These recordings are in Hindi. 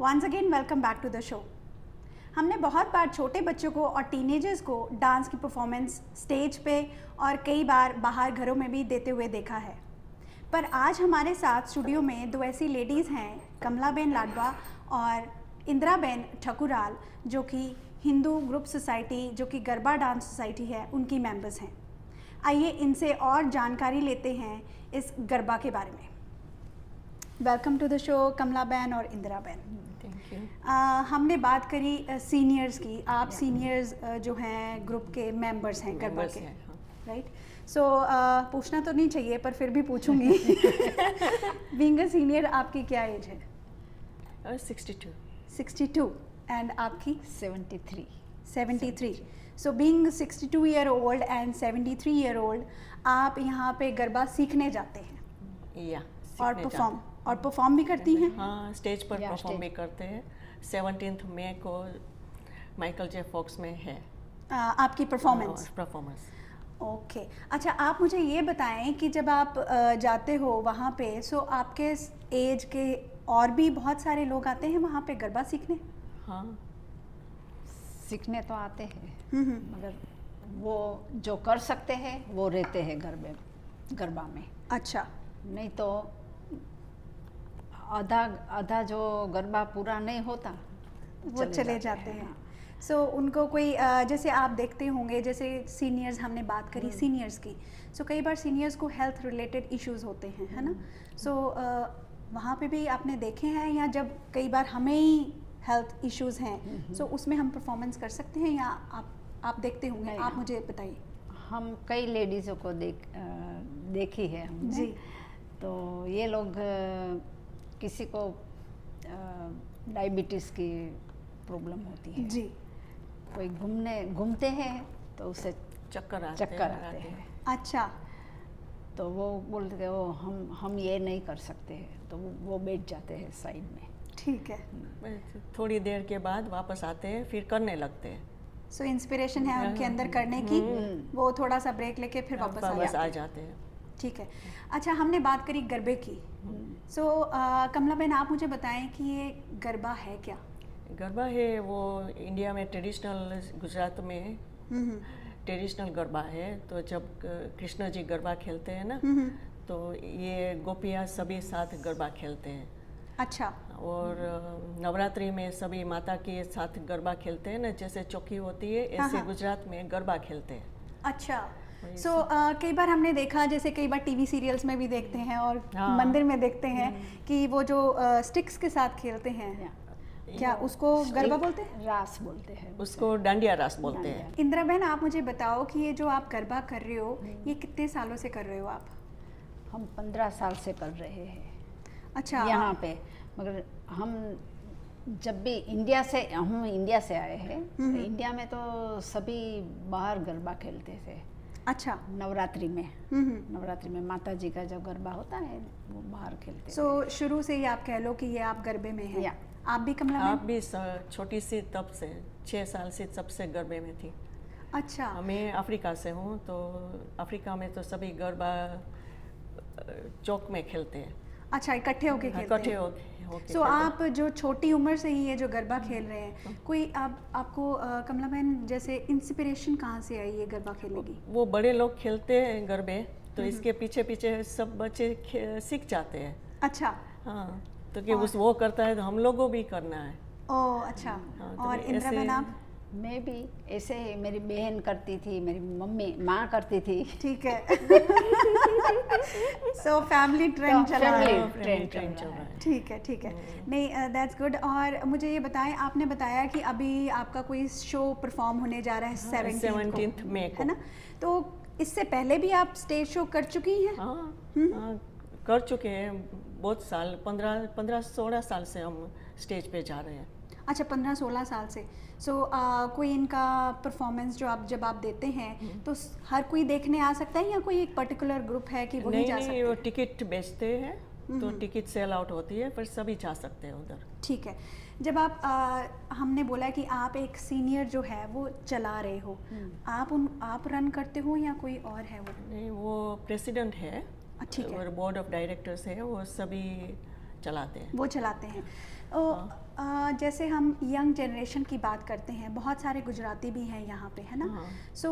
Once again welcome back to the show. हमने बहुत बार छोटे बच्चों को और टीनेजर्स को डांस की परफॉर्मेंस स्टेज पे और कई बार बाहर घरों में भी देते हुए देखा है, पर आज हमारे साथ स्टूडियो में दो ऐसी लेडीज़ हैं, कमलाबेन लाडवा और इंदिराबेन ठकुराल, जो कि हिंदू ग्रुप सोसाइटी जो कि गरबा डांस सोसाइटी है उनकी मेंबर्स हैं। आइए इनसे और जानकारी लेते हैं इस गरबा के बारे में। Welcome to the show Kamlaben और इंदिराबेन। Thank you. हमने बात करी सीनियर्स की। आप सीनियर्स जो हैं ग्रुप के मेंबर्स हैं गरबा के, राइट? सो पूछना तो नहीं चाहिए पर फिर भी पूछूंगी। बीइंग अ सीनियर आपकी क्या एज है? 62। 62 एंड आपकी? 73। So being 62 year old and 73 year old, आप यहाँ पे गरबा सीखने जाते हैं या और परफॉर्म भी करती हैं? हाँ, स्टेज पर परफॉर्म भी करते हैं। 17 मई को माइकल जे फॉक्स में है आपकी परफॉर्मेंस। ओके, अच्छा आप मुझे ये बताएं कि जब आप जाते हो वहाँ पे, सो आपके एज के और भी बहुत सारे लोग आते हैं वहाँ पे गरबा सीखने? हाँ, सीखने तो आते हैं, मगर वो जो कर सकते हैं वो रहते हैं गरबा में। अच्छा, नहीं तो आधा जो गरबा पूरा नहीं होता वो चले जाते हैं। सो उनको कोई जैसे आप देखते होंगे, जैसे सीनियर्स हमने बात करी सीनियर्स की, सो कई बार सीनियर्स को हेल्थ रिलेटेड इश्यूज होते हैं, है ना? सो वहाँ पे भी आपने देखे हैं, या जब कई बार हमें ही हेल्थ इश्यूज हैं सो उसमें हम परफॉर्मेंस कर सकते हैं, या आप देखते होंगे? आप मुझे बताइए। हम कई लेडीज़ों को देखी है हमने जी। तो ये लोग किसी को डायबिटीज़ की प्रॉब्लम होती है जी, कोई घूमते हैं तो उसे चक्कर आते हैं। अच्छा, तो वो बोलते हैं वो हम ये नहीं कर सकते हैं, तो वो बैठ जाते हैं साइड में। ठीक है। थोड़ी देर के बाद वापस आते हैं, फिर करने लगते हैं। सो इंस्पिरेशन है उनके अंदर करने की, वो थोड़ा सा ब्रेक लेके फिर वापस आ जाते हैं। ठीक है। अच्छा, हमने बात करी गरबे की। सो कमलाबेन, आप मुझे बताएं कि ये गरबा है क्या? गरबा है वो इंडिया में ट्रेडिशनल, गुजरात में ट्रेडिशनल गरबा है। तो जब कृष्ण जी गरबा खेलते हैं ना, तो ये गोपियाँ सभी साथ गरबा खेलते हैं। अच्छा। और नवरात्रि में सभी माता के साथ गरबा खेलते हैं ना, जैसे चौकी होती है ऐसे गुजरात में गरबा खेलते हैं। अच्छा। सो कई बार हमने देखा, जैसे कई बार टीवी सीरियल्स में भी देखते हैं और मंदिर में देखते हैं कि वो जो स्टिक्स के साथ खेलते हैं, क्या उसको गरबा बोलते हैं? रास बोलते हैं उसको डांडिया रास बोलते हैं। इंदिराबेन, आप मुझे बताओ कि ये जो आप गरबा कर रहे हो, ये कितने सालों से कर रहे हो आप? हम 15 साल से कर रहे हैं। अच्छा। यहाँ पे मगर हम जब भी हम इंडिया से आए हैं, तो इंडिया में तो सभी बाहर गरबा खेलते थे। अच्छा। नवरात्रि में माता जी का जब गरबा होता है वो बाहर खेलते। सो शुरू से ही आप कह लो कि ये आप गरबे में हैं। आप भी कमला? आप भी छोटी सी तब से 6 साल से तब से गरबे में थी। अच्छा। मैं अफ्रीका से हूँ, तो अफ्रीका में तो सभी गरबा चौक में खेलते हैं। अच्छा, इकट्ठे होके खेलते हैं। इकट्ठे होके। सो आप जो छोटी उम्र से ही ये जो गरबा खेल रहे हैं, कोई आपको कमलाबेन जैसे इंस्पिरेशन कहाँ से आई ये गरबा खेलने की? वो बड़े लोग खेलते हैं गरबे, तो इसके पीछे पीछे सब बच्चे सीख जाते हैं। अच्छा। हाँ, तो कि वो करता है तो हम लोगों को भी करना है। ओह, अच्छा। तो और इंदिराबेन, आप? मैं भी ऐसे ही, मेरी बहन करती थी, मेरी माँ करती थी। ठीक है। सो फैमिली ट्रेंड चला रहा है। ठीक है। नहीं, दैट्स गुड। और मुझे ये बताएं, आपने बताया कि अभी आपका कोई शो परफॉर्म होने जा रहा है 17 मई को, है ना? तो इससे पहले भी आप स्टेज शो कर चुकी हैं? हाँ, कर चुके हैं बहुत साल। 15-16 साल से हम स्टेज पे जा रहे हैं। अच्छा, 15-16 साल से। सो कोई इनका परफॉर्मेंस जब आप देते हैं तो हर कोई देखने आ सकता है, या कोई एक पर्टिकुलर ग्रुप है कि वही जा सकते हैं? वो टिकट बेचते हैं, तो टिकट सेल आउट होती है, पर सभी जा सकते हैं उधर। ठीक है। जब आप हमने बोला कि आप एक सीनियर जो है वो चला रहे हो, आप रन करते हो या कोई और है? वो नहीं, वो प्रेसिडेंट है। ठीक है। और बोर्ड ऑफ डायरेक्टर्स है, वो सभी चलाते हैं। वो चलाते हैं। जैसे हम यंग जनरेशन की बात करते हैं, बहुत सारे गुजराती भी हैं यहाँ पे, है ना? हाँ। सो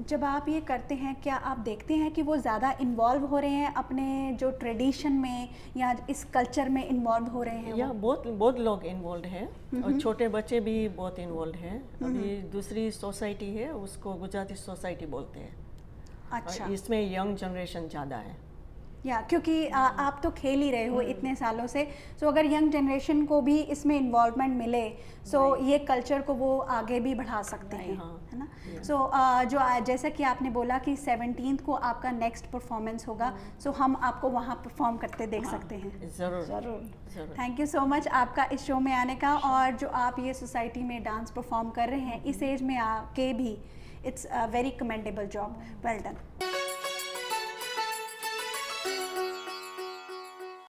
जब आप ये करते हैं, क्या आप देखते हैं कि वो ज़्यादा इन्वॉल्व हो रहे हैं अपने जो ट्रेडिशन में या इस कल्चर में इन्वॉल्व हो रहे हैं? या बहुत लोग इन्वॉल्व हैं और छोटे बच्चे भी बहुत इन्वॉल्व हैं। अभी दूसरी सोसाइटी है, उसको गुजराती सोसाइटी बोलते हैं। अच्छा। और इसमें यंग जनरेशन ज़्यादा है। या क्योंकि आप तो खेल ही रहे हो इतने सालों से, सो अगर यंग जनरेशन को भी इसमें इन्वॉल्वमेंट मिले, सो ये कल्चर को वो आगे भी बढ़ा सकते हैं, हाँ। है ना? सो जो जैसा कि आपने बोला कि 17th को आपका नेक्स्ट परफॉर्मेंस होगा, सो हम आपको वहाँ परफॉर्म करते देख सकते हैं। ज़रूर ज़रूर। थैंक यू सो मच आपका इस शो में आने का, और जो आप ये सोसाइटी में डांस परफॉर्म कर रहे हैं इस एज में आके भी, it's a very commendable job. Well done.